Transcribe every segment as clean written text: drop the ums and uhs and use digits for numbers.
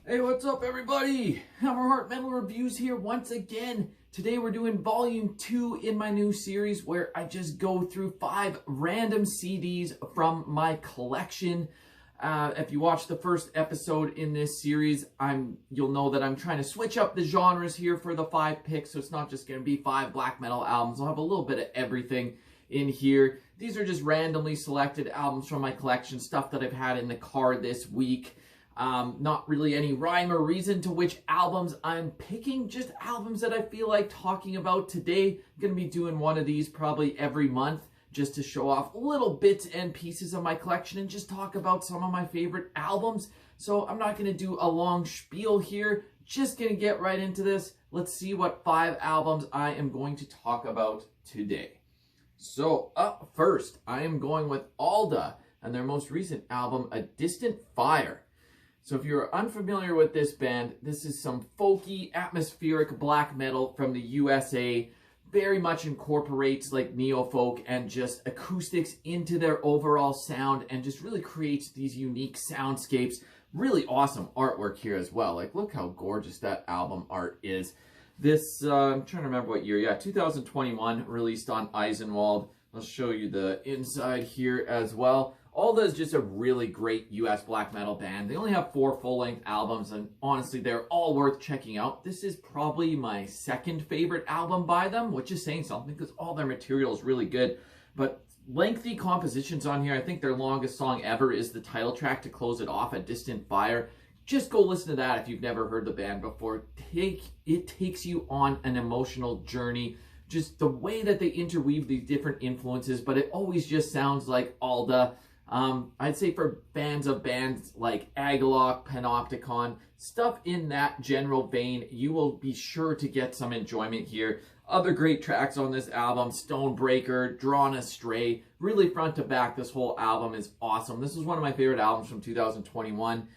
Hey, what's up everybody? Hammerheart Metal Reviews here once again. Today we're doing volume 2 in my new series where I just go through 5 random CDs from my collection. If you watch the first episode in this series, you'll know that I'm trying to switch up the genres here for the 5 picks, so it's not just going to be 5 black metal albums. I'll have a little bit of everything in here. These are just randomly selected albums from my collection, stuff that I've had in the car this week. Not really any rhyme or reason to which albums I'm picking, just albums that I feel like talking about today. I'm going to be doing one of these probably every month just to show off little bits and pieces of my collection and just talk about some of my favorite albums. So I'm not going to do a long spiel here, just going to get right into this. Let's see what 5 albums I am going to talk about today. So up first, I am going with Alda and their most recent album, A Distant Fire. So if you're unfamiliar with this band, this is some folky, atmospheric black metal from the USA. Very much incorporates like neo-folk and just acoustics into their overall sound and just really creates these unique soundscapes. Really awesome artwork here as well. Like, look how gorgeous that album art is. This, I'm trying to remember what year. Yeah, 2021, released on Eisenwald. I'll show you the inside here as well. Alda is just a really great US black metal band. They only have 4 full-length albums, and honestly, they're all worth checking out. This is probably my second favorite album by them, which is saying something because all their material is really good. But lengthy compositions on here. I think their longest song ever is the title track to close it off, A Distant Fire. Just go listen to that if you've never heard the band before. It takes you on an emotional journey. Just the way that they interweave these different influences, but it always just sounds like Alda. I'd say for bands like Agalloch, Panopticon, stuff in that general vein, you will be sure to get some enjoyment here. Other great tracks on this album, Stonebreaker, Drawn Astray, really front to back, this whole album is awesome. This is one of my favorite albums from 2021.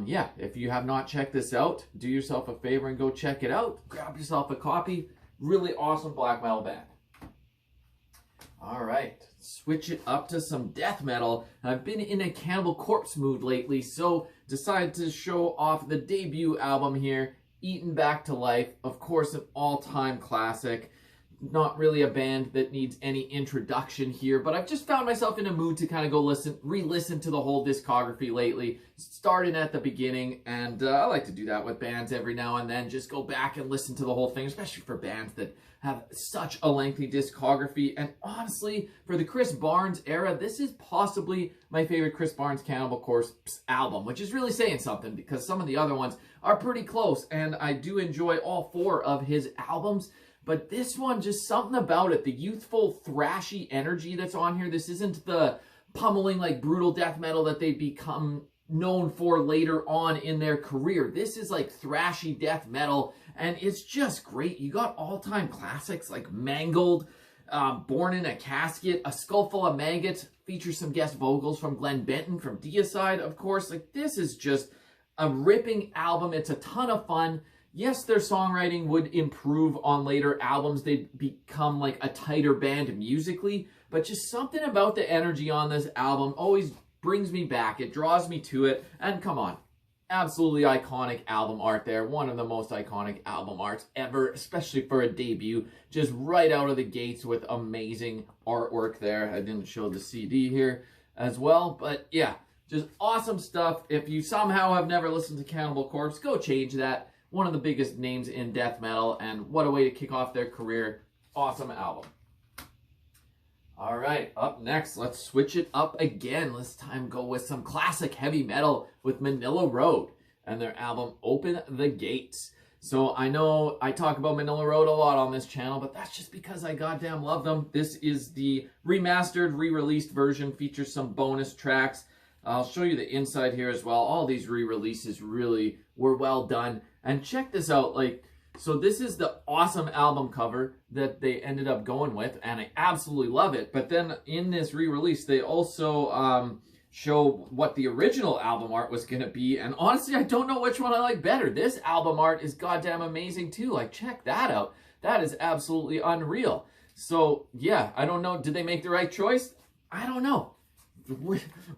Yeah, if you have not checked this out, do yourself a favor and go check it out. Grab yourself a copy. Really awesome black metal band. All right, switch it up to some death metal. I've been in a Cannibal Corpse mood lately, so decided to show off the debut album here, Eaten Back to Life. Of course, an all-time classic. Not really a band that needs any introduction here, but I've just found myself in a mood to kind of go re-listen to the whole discography lately, starting at the beginning, and I like to do that with bands every now and then, just go back and listen to the whole thing, especially for bands that have such a lengthy discography. And honestly, for the Chris Barnes era, this is possibly my favorite Chris Barnes Cannibal Corpse album, which is really saying something because some of the other ones are pretty close, and I do enjoy all 4 of his albums. But this one, just something about it. The youthful, thrashy energy that's on here. This isn't the pummeling, like, brutal death metal that they become known for later on in their career. This is, like, thrashy death metal, and it's just great. You got all-time classics like Mangled, Born in a Casket, A Skull Full of Maggots, features some guest vocals from Glenn Benton from Deicide, of course. Like, this is just a ripping album. It's a ton of fun. Yes, their songwriting would improve on later albums. They'd become like a tighter band musically, but just something about the energy on this album always brings me back. It draws me to it. And come on, absolutely iconic album art there. One of the most iconic album arts ever, especially for a debut. Just right out of the gates with amazing artwork there. I didn't show the CD here as well, but yeah, just awesome stuff. If you somehow have never listened to Cannibal Corpse, go change that. One of the biggest names in death metal, and what a way to kick off their career. Awesome album. All right, up next, let's switch it up again. This time go with some classic heavy metal with Manila Road and their album Open the Gates. So I know I talk about Manila Road a lot on this channel, but that's just because I goddamn love them. This is the remastered, re-released version, features some bonus tracks. I'll show you the inside here as well. All these re-releases really were well done. And check this out, like, so this is the awesome album cover that they ended up going with, and I absolutely love it. But then in this re-release, they also show what the original album art was going to be. And honestly, I don't know which one I like better. This album art is goddamn amazing too. Like, check that out. That is absolutely unreal. So yeah, I don't know. Did they make the right choice? I don't know.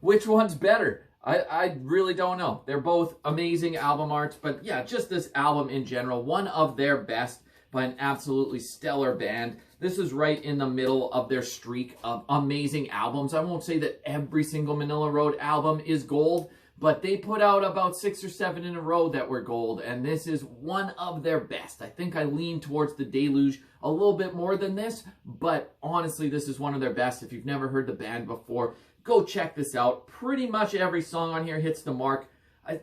Which one's better? I really don't know. They're both amazing album arts, but yeah, just this album in general, one of their best by an absolutely stellar band. This is right in the middle of their streak of amazing albums. I won't say that every single Manila Road album is gold, but they put out about 6 or 7 in a row that were gold, and this is one of their best. I think I lean towards The Deluge a little bit more than this, but honestly, this is one of their best. If you've never heard the band before, go check this out. Pretty much every song on here hits the mark.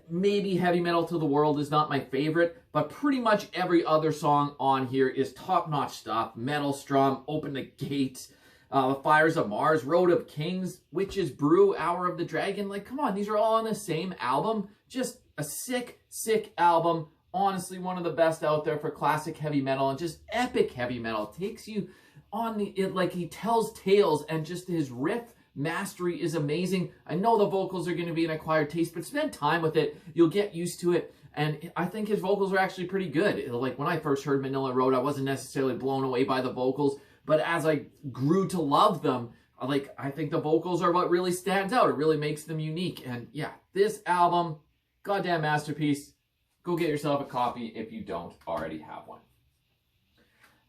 Maybe Heavy Metal to the World is not my favorite, but pretty much every other song on here is top-notch stuff. Metal Strum, Open the Gates, The Fires of Mars, Road of Kings, Witch's Brew, Hour of the Dragon. Like, come on, these are all on the same album. Just a sick, sick album. Honestly, one of the best out there for classic heavy metal and just epic heavy metal. It takes you on like he tells tales, and just his riff mastery is amazing. I know the vocals are going to be an acquired taste, but spend time with it. You'll get used to it. And I think his vocals are actually pretty good. Like when I first heard Manila Road, I wasn't necessarily blown away by the vocals, but as I grew to love them, I think the vocals are what really stands out. It really makes them unique. And yeah, this album, goddamn masterpiece. Go get yourself a copy if you don't already have one.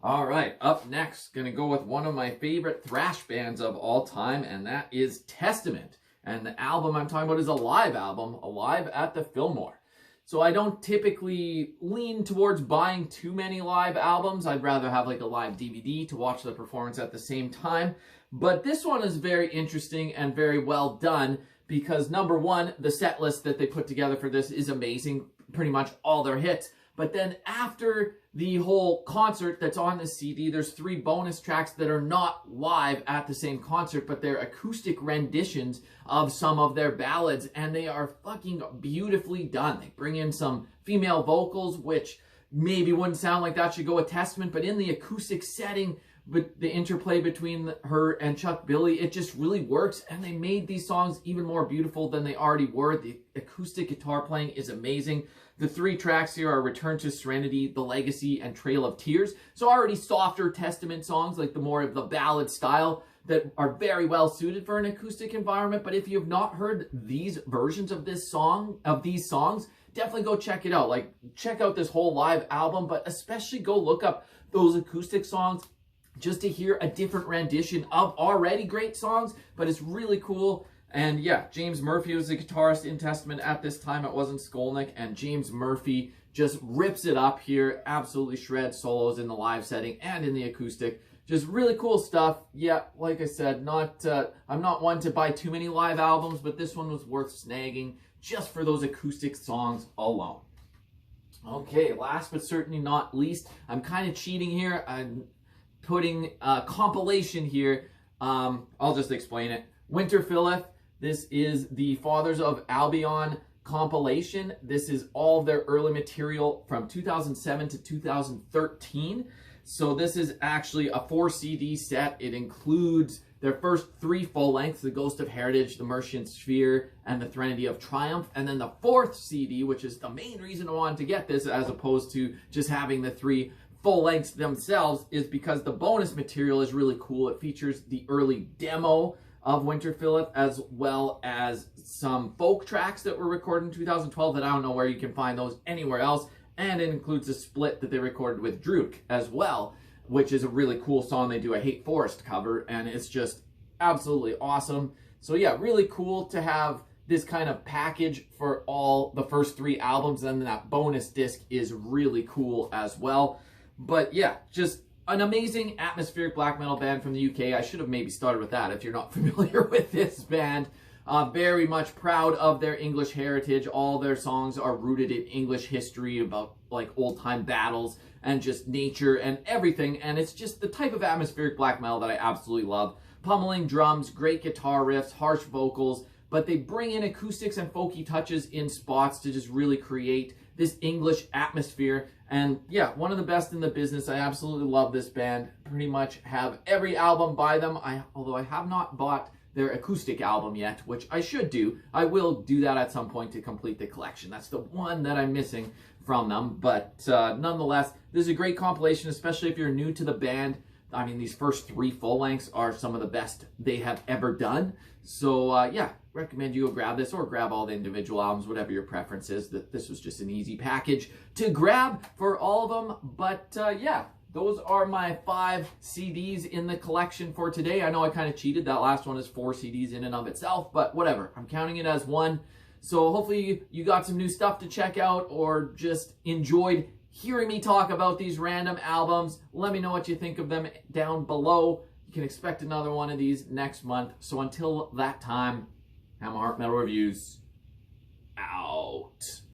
All right, up next, going to go with one of my favorite thrash bands of all time, and that is Testament. And the album I'm talking about is a live album, Alive at the Fillmore. So I don't typically lean towards buying too many live albums. I'd rather have like a live DVD to watch the performance at the same time. But this one is very interesting and very well done because, number one, the set list that they put together for this is amazing, pretty much all their hits. But then after the whole concert that's on the CD, there's 3 bonus tracks that are not live at the same concert, but they're acoustic renditions of some of their ballads, and they are fucking beautifully done. They bring in some female vocals, which maybe wouldn't sound like that should go with Testament, but in the acoustic setting, but the interplay between her and Chuck Billy, it just really works, and they made these songs even more beautiful than they already were. The acoustic guitar playing is amazing. The 3 tracks here are Return to Serenity, The Legacy, and Trail of Tears. So already softer Testament songs, like the more of the ballad style, that are very well suited for an acoustic environment. But if you have not heard these versions of these songs, definitely go check it out. Like, check out this whole live album, but especially go look up those acoustic songs just to hear a different rendition of already great songs. But it's really cool. And yeah, James Murphy was the guitarist in Testament at this time. It wasn't Skolnick, and James Murphy just rips it up here. Absolutely shreds solos in the live setting and in the acoustic. Just really cool stuff. Yeah, like I said, I'm not one to buy too many live albums, but this one was worth snagging just for those acoustic songs alone. Okay, last but certainly not least, I'm kind of cheating here. I'm putting a compilation here. I'll just explain it. Winterphileth. This is the Fathers of Albion compilation. This is all of their early material from 2007 to 2013. So this is actually a 4 CD set. It includes their first 3 full lengths, The Ghost of Heritage, The Mercian Sphere, and The Threnody of Triumph. And then the 4th CD, which is the main reason I wanted to get this as opposed to just having the 3 full lengths themselves, is because the bonus material is really cool. It features the early demo of Winterphileth, as well as some folk tracks that were recorded in 2012 that I don't know where you can find those anywhere else. And it includes a split that they recorded with Druk as well, which is a really cool song. They do a Hate Forest cover, and it's just absolutely awesome. So yeah, really cool to have this kind of package for all the first 3 albums, and then that bonus disc is really cool as well. But yeah, just an amazing atmospheric black metal band from the UK. I should have maybe started with that if you're not familiar with this band. Very much proud of their English heritage. All their songs are rooted in English history about like old-time battles and just nature and everything. And it's just the type of atmospheric black metal that I absolutely love. Pummeling drums, great guitar riffs, harsh vocals, but they bring in acoustics and folky touches in spots to just really create this English atmosphere. And yeah, one of the best in the business. I absolutely love this band. Pretty much have every album by them. Although I have not bought their acoustic album yet, which I should do. I will do that at some point to complete the collection. That's the one that I'm missing from them. But nonetheless, this is a great compilation, especially if you're new to the band. I mean, these first 3 full lengths are some of the best they have ever done. So yeah, recommend you go grab this, or grab all the individual albums, whatever your preference is. This was just an easy package to grab for all of them. But yeah, those are my 5 CDs in the collection for today. I know I kind of cheated. That last one is 4 CDs in and of itself, but whatever. I'm counting it as one. So hopefully you got some new stuff to check out, or just enjoyed hearing me talk about these random albums. Let me know what you think of them down below. You can expect another one of these next month. So until that time, Hammer Heart Metal Reviews out.